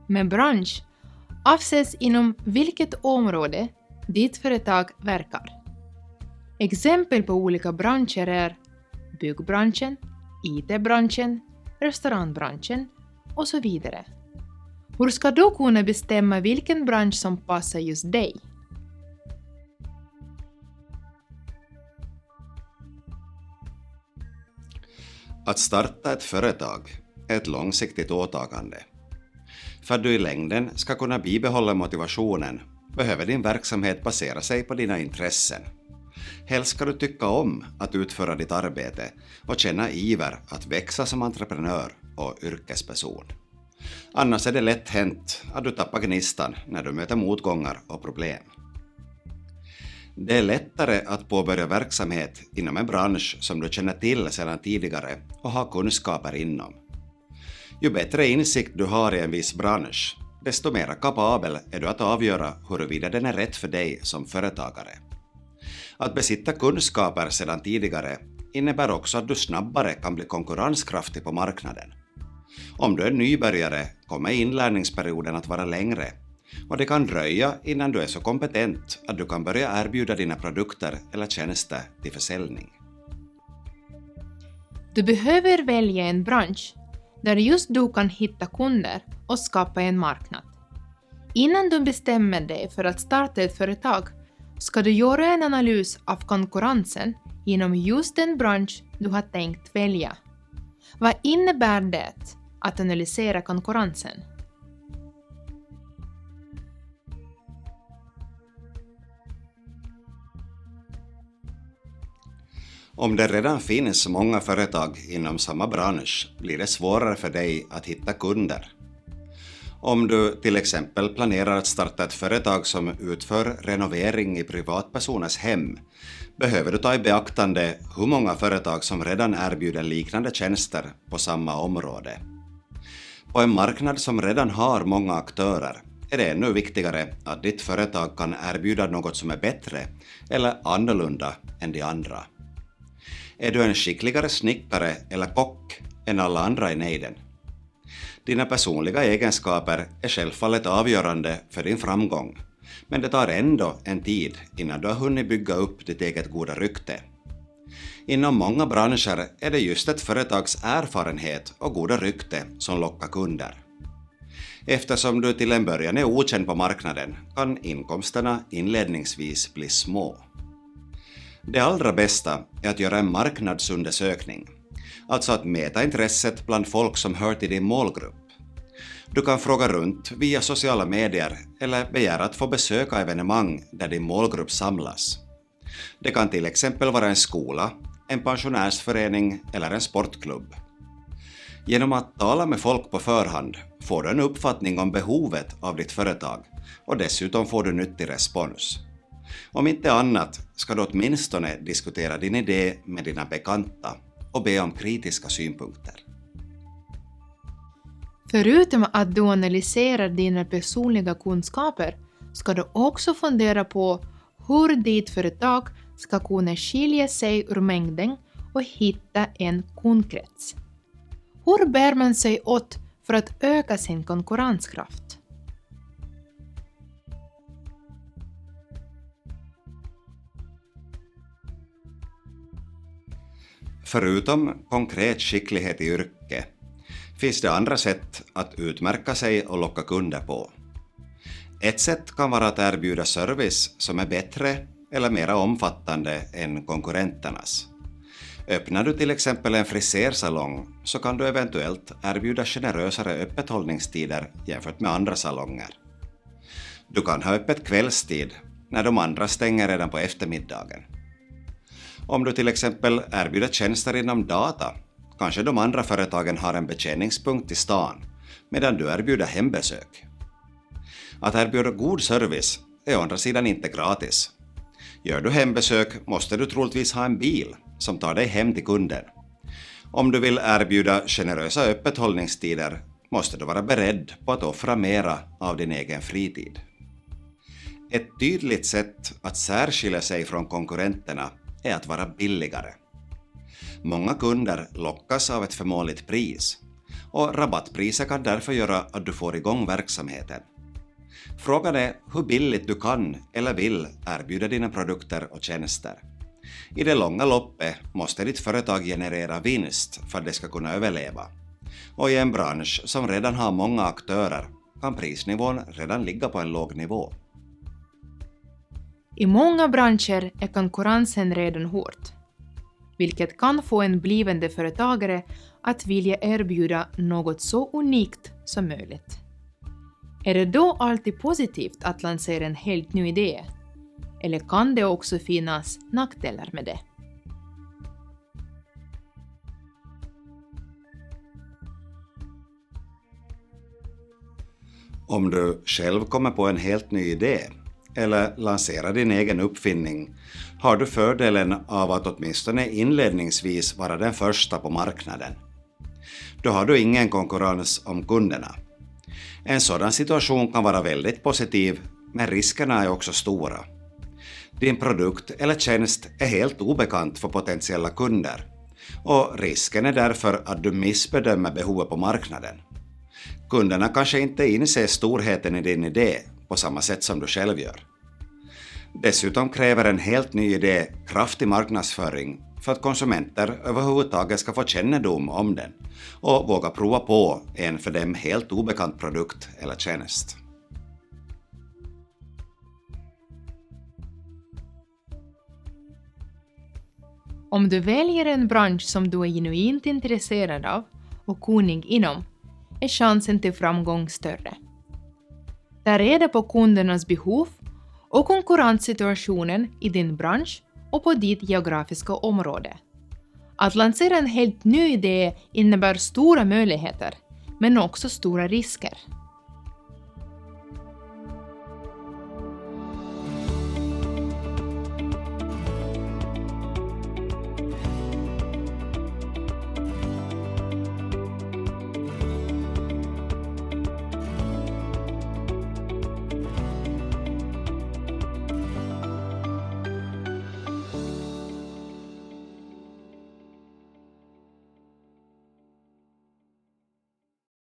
Med bransch avses inom vilket område ditt företag verkar. Exempel på olika branscher är byggbranschen, IT-branschen, restaurangbranschen och så vidare. Hur ska du kunna bestämma vilken bransch som passar just dig? Att starta ett företag är ett långsiktigt åtagande. För att du i längden ska kunna bibehålla motivationen behöver din verksamhet basera sig på dina intressen. Helst ska du tycka om att utföra ditt arbete och känna iver att växa som entreprenör och yrkesperson. Annars är det lätt hänt att du tappar gnistan när du möter motgångar och problem. Det är lättare att påbörja verksamhet inom en bransch som du känner till sedan tidigare och har kunskaper inom. Ju bättre insikt du har i en viss bransch, desto mer kapabel är du att avgöra huruvida den är rätt för dig som företagare. Att besitta kunskaper sedan tidigare innebär också att du snabbare kan bli konkurrenskraftig på marknaden. Om du är nybörjare kommer inlärningsperioden att vara längre och det kan dröja innan du är så kompetent att du kan börja erbjuda dina produkter eller tjänster till försäljning. Du behöver välja en bransch där just du kan hitta kunder och skapa en marknad. Innan du bestämmer dig för att starta ett företag ska du göra en analys av konkurrensen inom just den bransch du har tänkt välja. Vad innebär det att analysera konkurrensen? Om det redan finns många företag inom samma bransch blir det svårare för dig att hitta kunder. Om du till exempel planerar att starta ett företag som utför renovering i privatpersoners hem behöver du ta i beaktande hur många företag som redan erbjuder liknande tjänster på samma område. På en marknad som redan har många aktörer är det ännu viktigare att ditt företag kan erbjuda något som är bättre eller annorlunda än de andra. Är du en skickligare snickare eller kock än alla andra i nejden? Dina personliga egenskaper är självfallet avgörande för din framgång, men det tar ändå en tid innan du har hunnit bygga upp ditt eget goda rykte. Inom många branscher är det just ett företags erfarenhet och goda rykte som lockar kunder. Eftersom du till en början är okänd på marknaden kan inkomsterna inledningsvis bli små. Det allra bästa är att göra en marknadsundersökning, alltså att mäta intresset bland folk som hör till din målgrupp. Du kan fråga runt via sociala medier eller begära att få besöka evenemang där din målgrupp samlas. Det kan till exempel vara en skola, en pensionärsförening eller en sportklubb. Genom att tala med folk på förhand får du en uppfattning om behovet av ditt företag och dessutom får du nyttig respons. Om inte annat ska du åtminstone diskutera din idé med dina bekanta och be om kritiska synpunkter. Förutom att du analyserar dina personliga kunskaper ska du också fundera på hur ditt företag ska kunna skilja sig ur mängden och hitta en kundkrets. Hur bär man sig åt för att öka sin konkurrenskraft? Förutom konkret skicklighet i yrke finns det andra sätt att utmärka sig och locka kunder på. Ett sätt kan vara att erbjuda service som är bättre eller mer omfattande än konkurrenternas. Öppnar du till exempel en frisersalong så kan du eventuellt erbjuda generösare öppethållningstider jämfört med andra salonger. Du kan ha öppet kvällstid när de andra stänger redan på eftermiddagen. Om du till exempel erbjuder tjänster inom data, kanske de andra företagen har en betjäningspunkt i stan, medan du erbjuder hembesök. Att erbjuda god service är å andra sidan inte gratis. Gör du hembesök måste du troligtvis ha en bil som tar dig hem till kunden. Om du vill erbjuda generösa öppethållningstider måste du vara beredd på att offra mera av din egen fritid. Ett tydligt sätt att särskilja sig från konkurrenterna är att vara billigare. Många kunder lockas av ett förmånligt pris och rabattpriser kan därför göra att du får igång verksamheten. Frågan är hur billigt du kan eller vill erbjuda dina produkter och tjänster. I det långa loppet måste ditt företag generera vinst för att det ska kunna överleva. Och i en bransch som redan har många aktörer kan prisnivån redan ligga på en låg nivå. I många branscher är konkurrensen redan hård, vilket kan få en blivande företagare att vilja erbjuda något så unikt som möjligt. Är det då alltid positivt att lansera en helt ny idé? Eller kan det också finnas nackdelar med det? Om du själv kommer på en helt ny idé eller lanserar din egen uppfinning har du fördelen av att åtminstone inledningsvis vara den första på marknaden. Då har du ingen konkurrens om kunderna. En sådan situation kan vara väldigt positiv, men riskerna är också stora. Din produkt eller tjänst är helt obekant för potentiella kunder och risken är därför att du missbedömer behovet på marknaden. Kunderna kanske inte inser storheten i din idé på samma sätt som du själv gör. Dessutom kräver en helt ny idé kraftig marknadsföring för att konsumenter överhuvudtaget ska få kännedom om den och våga prova på en för dem helt obekant produkt eller tjänst. Om du väljer en bransch som du är genuint intresserad av och kunnig inom, är chansen till framgång större. Ta reda på kundernas behov och konkurrenssituationen i din bransch och på ditt geografiska område. Att lansera en helt ny idé innebär stora möjligheter, men också stora risker.